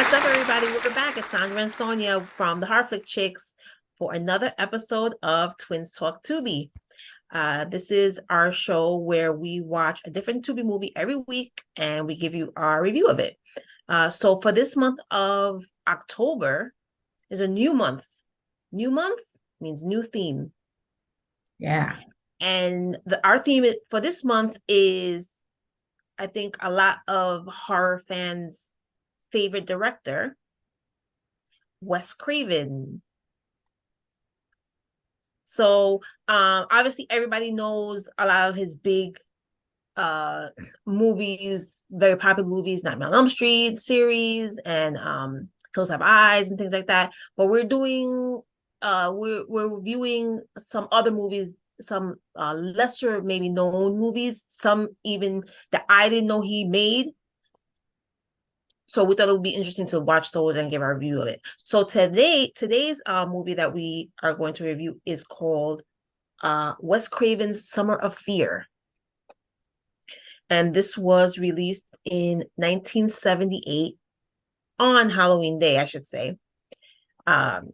What's up, everybody? We're back. It's Sandra and Sonia from the Heartflick Chicks for another episode of Twins Talk Tubi. This is our show where we watch a different Tubi movie every week and we give you our review of it. So for this month of October is a new month. New month means new theme. Yeah. And our theme for this month is, I think, a lot of horror fans' favorite director, Wes Craven. So obviously everybody knows a lot of his big movies, very popular movies, Nightmare on Elm Street series and Hills Have Eyes and things like that. But we're reviewing some other movies, some lesser maybe known movies, some even that I didn't know he made. So we thought it would be interesting to watch those and give our review of it. So today's movie that we are going to review is called Wes Craven's Summer of Fear. And this was released in 1978 on Halloween Day, I should say,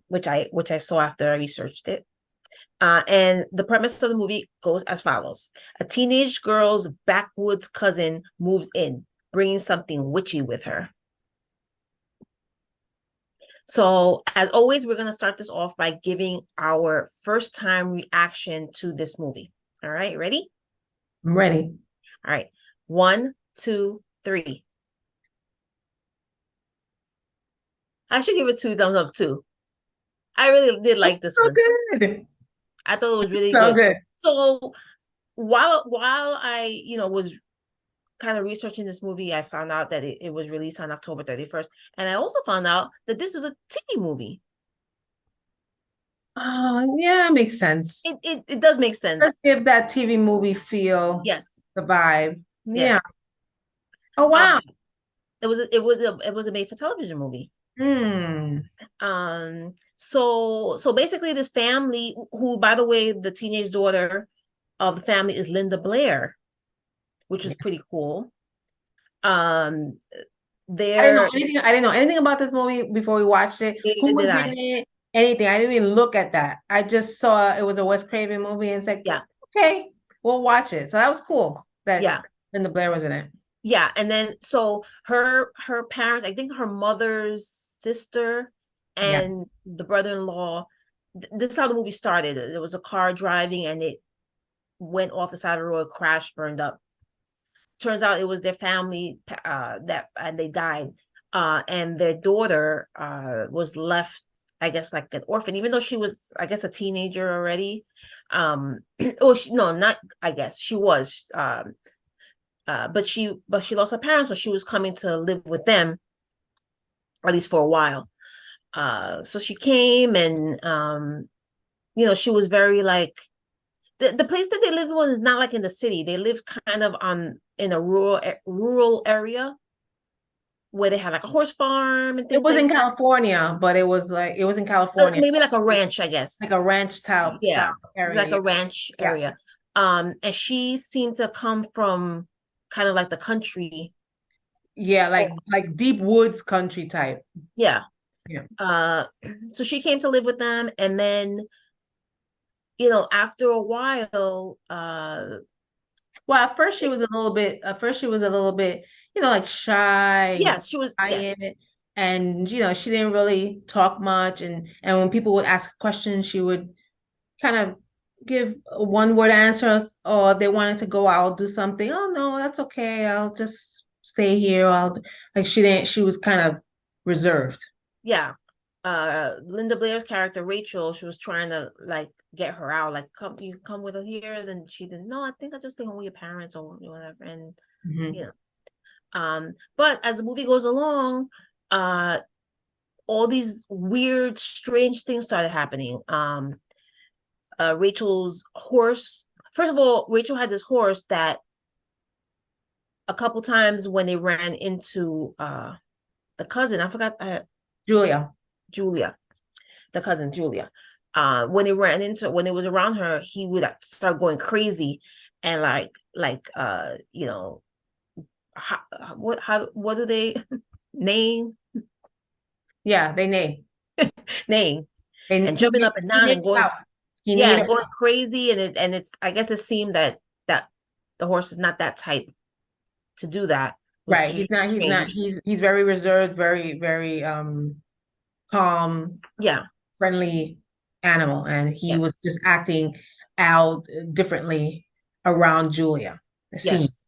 which I saw after I researched it. And the premise of the movie goes as follows. A teenage girl's backwoods cousin moves in, bringing something witchy with her. So, as always, we're going to start this off by giving our first time reaction to this movie. All right, ready? I'm ready. All right. 1, 2, 3. I should give it 2 thumbs up too. I really did like this So one. good. I thought it was really So good. good. So while I was kind of researching this movie, I found out that it was released on October 31st. And I also found out that this was a TV movie. Oh, yeah, it makes sense. It does make Let's sense. give that TV movie feel, Yes. the vibe. Yeah. Yes. Oh, wow. It was a made for television movie. Hmm. So basically this family, who, by the way, the teenage daughter of the family is Linda Blair, which is Yeah. pretty cool. Um, I didn't know there anything. I didn't know anything about this movie before we watched it. Who Neither was did in I. it? Anything. I didn't even look at that. I just saw it was a Wes Craven movie and it's like, Yeah, okay, we'll watch it. So that was cool that yeah, Linda Blair was in it. yeah. And then so her parents, I think her mother's sister Yeah. and the brother-in-law, this is how the movie started. There was a car driving and it went off the side of the road, crashed, burned up. Turns out it was their family that and they died. And their daughter was left, I guess, like an orphan, even though she was, I guess, a teenager already. Oh, no, not I guess she was. But she lost her parents, so she was coming to live with them at least for a while. So she came and she was very like the place that they lived was not like in the city. They lived kind of on in a rural area where they had like a horse farm and It things was like in that. California, but it was in California, Maybe like a ranch, I guess. like a ranch type style Yeah, it's like area. a ranch Yeah. area. And she seemed to come from kind of like the country. Yeah, like deep woods country type. Yeah. Yeah. Uh, so she came to live with them, and then after a while, Well, at first she was a little bit, like shy and yeah, she was, yes, quiet. And she didn't really talk much. And when people would ask questions, she would kind of give one word answers, or they wanted to go out, do something. Oh no, that's okay. I'll just stay here. I'll like she was kind of reserved. yeah. Linda Blair's character Rachel, she was trying to like get her out, like come, you come with her here. Then she didn't. No, I think I just stay home with your parents or whatever. And Mhm. you know, but as the movie goes along, uh, all these weird, strange things started happening. Rachel's horse. First of all, Rachel had this horse that a couple times when they ran into the cousin, I forgot Julia. Julia, the cousin Julia. When it was around her, he would start going crazy and how, what do they name? Yeah, they neigh. neighing And and jumping up and he down neighed and going, out. He yeah, neighed and out. going crazy. And it's, I guess it seemed that the horse is not that type to do that, Right. which is He's not, strange. he's very reserved, very, very calm, Yeah. friendly animal. And he was Yes. just acting out differently around Julia. It seemed. Yes.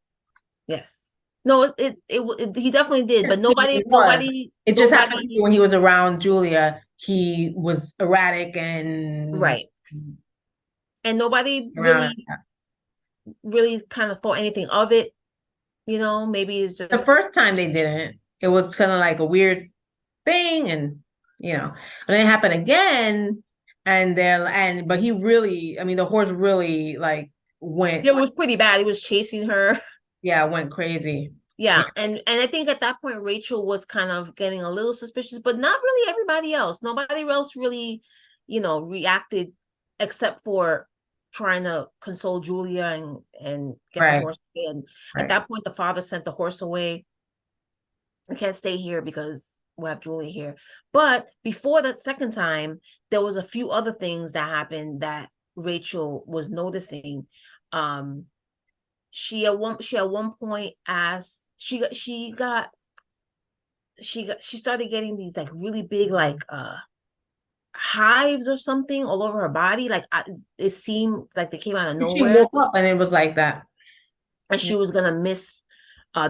Yes. No, he definitely did, but It was. It just happened to be nobody, when he was around Julia, he was erratic and right. And nobody around. really kind of thought anything of it. Maybe it's The just, first time they didn't, it was kind of like a weird thing, and and it happened again, but he really, I mean, the horse really like went, yeah, it was pretty bad. He was chasing her. yeah, went crazy. Yeah, Yeah, and I think at that point Rachel was kind of getting a little suspicious, but not really everybody else. Nobody else really, reacted except for trying to console Julia and get the right, horse away. And at right. that point, the father sent the horse away. I can't stay here because we have Julia here. But before that second time, there was a few other things that happened that Rachel was noticing. Um, she at one point asked she started getting these like really big like hives or something all over her body, like it seemed like they came out of She nowhere, woke up and it was like that. and Yeah. she was gonna miss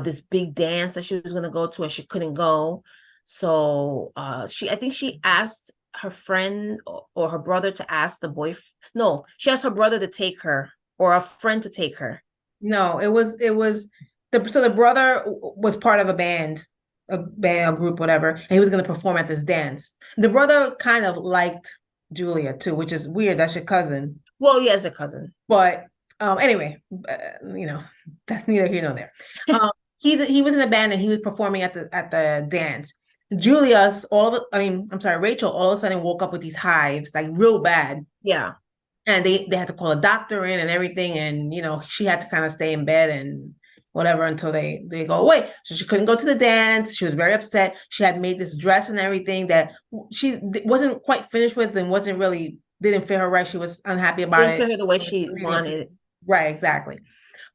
this big dance that she was gonna go to, and she couldn't go. So I think she asked her friend or her brother to ask the boyfriend. No, she asked her brother to take her, or a friend to take her. No, it was the brother was part of a group, whatever, and he was going to perform at this dance. The brother kind of liked Julia too, which is weird. That's your cousin. Well, yeah, as a cousin. But anyway, you know, that's neither here nor there. He was in the band and he was performing at the dance. Julius, I mean, I'm sorry, Rachel, all of a sudden woke up with these hives, like real bad, Yeah. and they had to call a doctor in and everything, and she had to kind of stay in bed and whatever until they go away. So she couldn't go to the dance. She was very upset. She had made this dress and everything that she wasn't quite finished with and wasn't really didn't fit her right. She was unhappy about Didn't it. fit her the way she wanted. Right, exactly.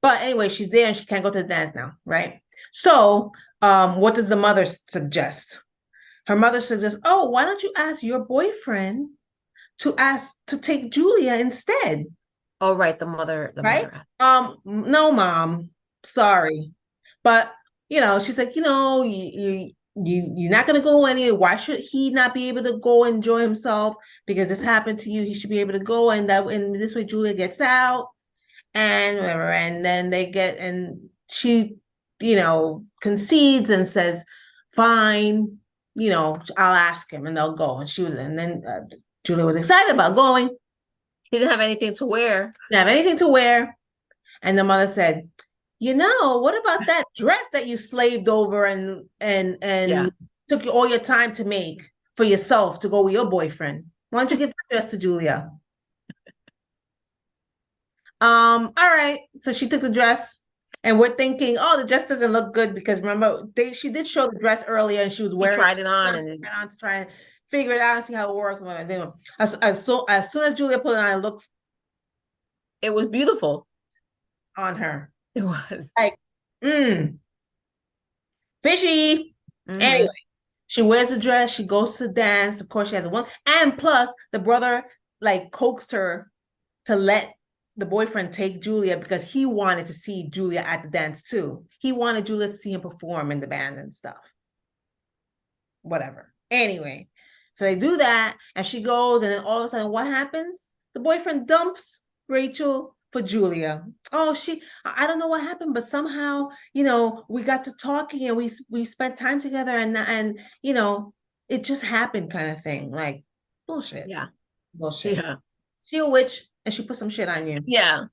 But anyway, she's there and she can't go to the dance now, right? So, what does the mother suggest? Her mother suggests, "Oh, why don't you ask your boyfriend to take Julia instead?" Oh, right. The Right? mother. No, mom, sorry, but she's like, you're not gonna go anywhere. Why should he not be able to go enjoy himself? Because this happened to you, he should be able to go, and this way Julia gets out and whatever. And then and she, concedes and says, fine, I'll ask him and they'll go. And then Julia was excited about going, She didn't have anything to wear. didn't have anything to wear. And the mother said, what about that dress that you slaved over and Yeah. took all your time to make for yourself to go with your boyfriend? Why don't you give that dress to Julia? All right. So she took the dress, and we're thinking, oh, the dress doesn't look good because remember she did show the dress earlier, and she was She wearing tried it on it and on to try and figure it out and see how it works. As soon as Julia put it on, it looks it was beautiful. on her It was. like, mm, fishy. Anyway, Hmm. she wears the dress, she goes to dance. Of course, she has one, and plus the brother like coaxed her to let the boyfriend take Julia because he wanted to see Julia at the dance too. He wanted Julia to see him perform in the band and stuff. Whatever. Anyway, so they do that, and she goes, and then all of a sudden, what happens? The boyfriend dumps Rachel for Julia. Oh, I don't know what happened, but somehow, we got to talking and we spent time together, and it just happened kind of thing. Like bullshit. Yeah. Bullshit. Yeah. She a witch and she put some shit on you. Yeah.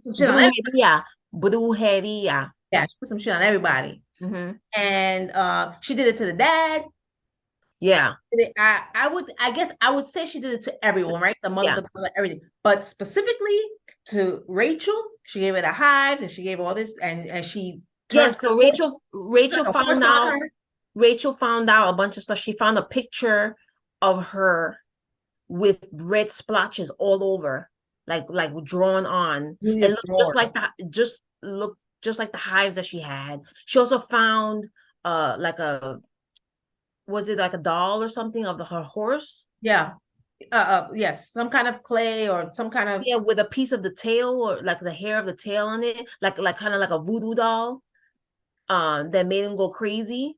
Some shit on everybody. Brujeria. Brujeria. Yeah, she put some shit on everybody. Hmm. And she did it to the dad. Yeah. I guess I would say she did it to everyone, right? The mother, Yeah. the brother, everything. But specifically to Rachel, she gave her the hives and she gave her all this, and she turned Yes. So Rachel a horse found on out. her. Rachel found out a bunch of stuff. She found a picture of her with red splotches all over, like drawn on. It Julia's looked just drawers. like that, just looked just like the hives that she had. She also found like a, was it like a doll or something of her horse? Yeah. Yes, some kind of clay or some kind of Yeah, with a piece of the tail or like the hair of the tail on it, like kind of like a voodoo doll, that made him go crazy.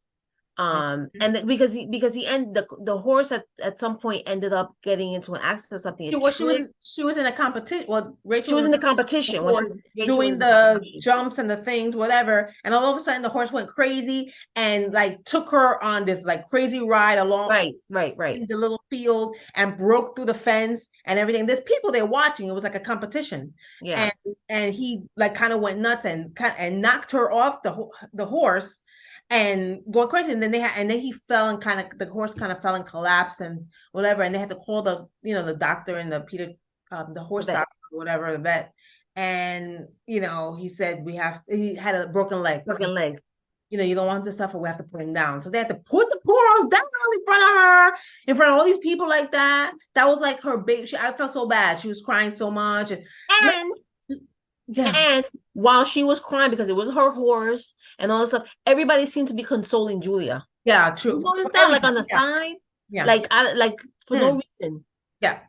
And because he end the horse at some point ended up getting into an accident or something. It tripped. she was in a competition. Well, She Rachel was was in the the competition when horse Rachel was doing in the the competition. jumps and the things, whatever. And all of a sudden the horse went crazy and like took her on this like crazy ride along Right. in the little field and broke through the fence and everything. There's people there watching. It was like a competition. Yeah, And he like kind of went nuts and knocked her off the horse and going crazy. And then and then he fell and kind of the horse kind of fell and collapsed and whatever. And they had to call the the doctor and the the horse vet, doctor or whatever, the vet. And he said he had a broken leg. broken leg. You don't want this stuff, or we have to put him down. So they had to put the poor horse down in front of her, in front of all these people like that. That was like her baby. I felt so bad. She was crying so much. And And yeah, and while she was crying because it was her horse and all this stuff, everybody seemed to be consoling Julia. yeah, You true. notice For that, like everything. on the Yeah, side, yeah. like for Hmm. no reason. Yeah,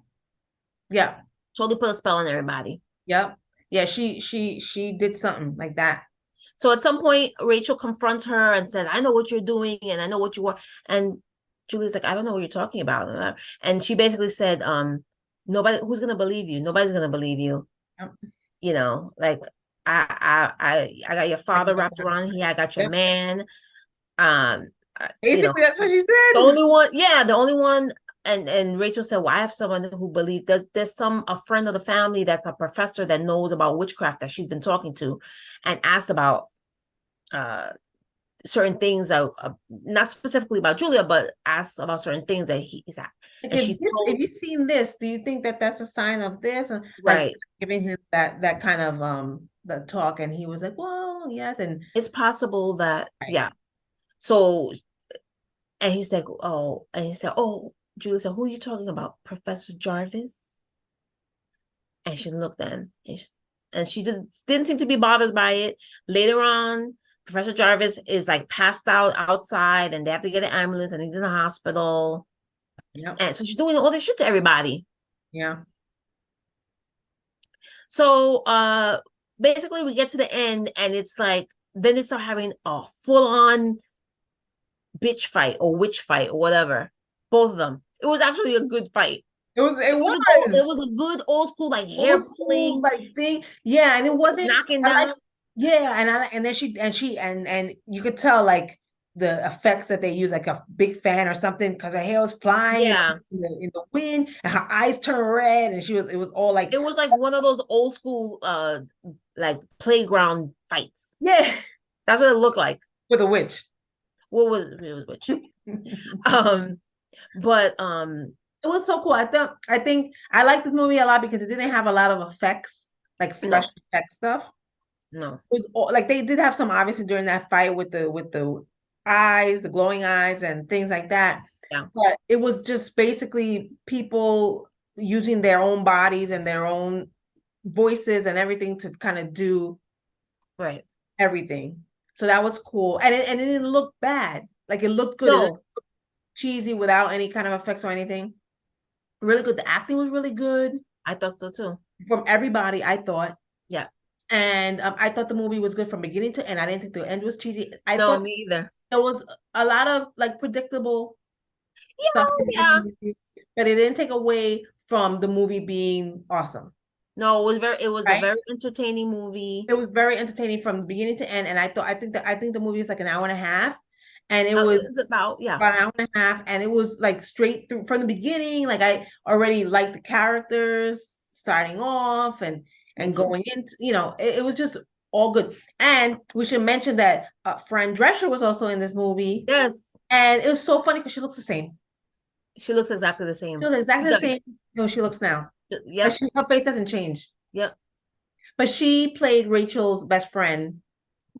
yeah, Totally put a spell on everybody. yeah, yeah. She did something like that. So at some point, Rachel confronts her and said, "I know what you're doing, and I know what you want." And Julie's like, "I don't know what you're talking about." And she basically said, "Nobody, who's gonna believe you? Nobody's gonna believe you. Yep. Like I got your father wrapped around here. I got your Yep. man. You know, Basically, that's what she the said. only one, yeah, the only one." And Rachel said, "Well, I have someone who believes there's a friend of the family that's a professor that knows about witchcraft that she's been talking to, and asked about uh certain things that not specifically about Julia, but asked about certain things that he's at." Like And she if told, you've seen this, do you think that that's a sign of this? And like right, giving him that kind of the talk, and he was like, "Well, yes," and it's possible that, right. yeah. So, and he's like, oh, and he said, "Oh," Julia said, "Who are you talking about? Professor Jarvis?" And she looked at him, and she didn't seem to be bothered by it. Later on, Professor Jarvis is like passed out outside, and they have to get an ambulance, and he's in the hospital. Yep. And so she's doing all this shit to everybody. Yeah. So basically we get to the end, and it's like then they start having a full-on bitch fight or witch fight or whatever. Both of them. It was actually a good fight. It It was was a good old school like hair old school pulling, like thing. Yeah, and it wasn't knocking I like down. yeah, and then and you could tell like the effects that they use, like a big fan or something, because her hair was flying Yeah. in the wind and her eyes turned red and it was all like It was like one of those old school like playground fights. yeah, That's what it looked like. with a witch. What was it was which? It Um but was so cool. I think I like this movie a lot because it didn't have a lot of effects, like no, special effect stuff. no. It was like they did have some obviously during that fight with the eyes, the glowing eyes and things like that. Yeah. But it was just basically people using their own bodies and their own voices and everything to kind of do Right. everything. So that was cool. And it didn't look bad. Like it looked good. It didn't No, look cheesy without any kind of effects or anything. Really good. The acting was really good I thought so too. from everybody, I thought. Yeah. And I thought the movie was good from beginning to end. I didn't think the end was cheesy. I No, thought me either. there was a lot of like predictable Yeah, stuff in the end of yeah. the movie, but it didn't take away from the movie being awesome. No, it was a Right? very entertaining movie. It was very entertaining from beginning to end. And I think the movie is like an hour and a half. And it was It's about, yeah. about an hour and a half. And it was like straight through from the beginning. Like I already liked the characters starting off Me and too. going into, it was just all good. And we should mention that Fran Drescher was also in this movie. Yes. And it was so funny because she looks the same. She looks exactly the She same. looks She exactly the does. same she looks now. But Yep. her face doesn't change. Yep. But she played Rachel's best friend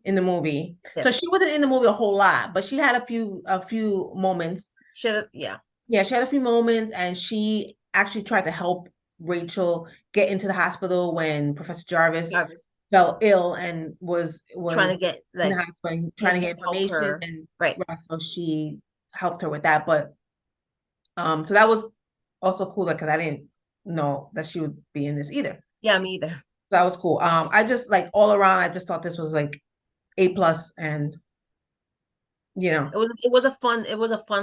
in the movie. So Yes. she wasn't in the movie a whole lot, but she had a few moments. Yeah. Yeah, she had a few moments, and she actually tried to help Rachel get into the hospital when Professor Jarvis Jarvis fell ill and trying was to get in the like hospital trying him to to get help information, her. and Right. right, so she helped her with that. But so that was also cool, because I didn't know that she would be in this either. Yeah, me either. That was cool. I just like all around, I just thought this was like A plus, and you know, It was a fun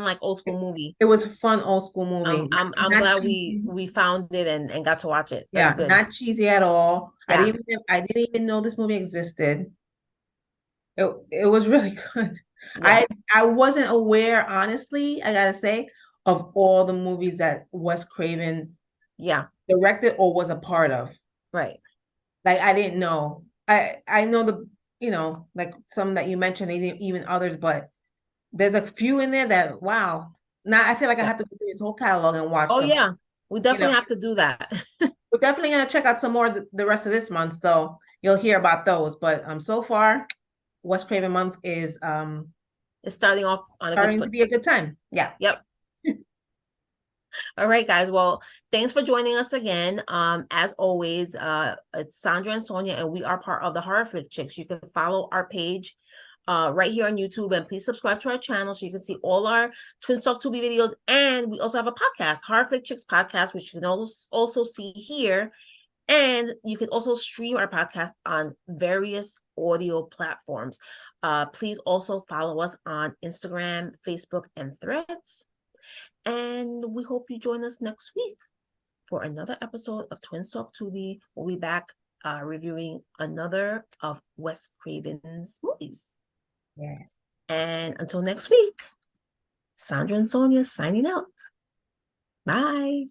like old school movie. it was a fun old school movie. I'm Not glad cheesy. we found it and got to watch it. Very Yeah, good. not cheesy at all. Yeah. I didn't even know this movie existed. It was really good. Yeah. I wasn't aware, honestly, I gotta say, of all the movies that Wes Craven Yeah. directed or was a part of. Right. Like, I didn't know. I know like some that you mentioned, even others, but there's a few in there that, wow. Now I feel like I Yeah. have to go through his whole catalog and watch Oh them. yeah. We You know, definitely have to do that. we're definitely gonna check out some more the rest of this month, so you'll hear about those. But so far, West Craven month is It's starting off on a good starting to foot. be a good time. Yeah. Yep. All right, guys. Well, thanks for joining us again. As always, it's Sandra and Sonia, and we are part of the Horror Flick Chicks. You can follow our page right here on YouTube, and please subscribe to our channel so you can see all our Twin Talk Tubi videos. And we also have a podcast, Horror Flick Chicks podcast, which you can also see here. And you can also stream our podcast on various audio platforms. Please also follow us on Instagram, Facebook, and Threads. And we hope you join us next week for another episode of Twin Talk Tubi. We'll be back reviewing another of Wes Craven's movies. Yeah. And until next week, Sandra and Sonia signing out. Bye.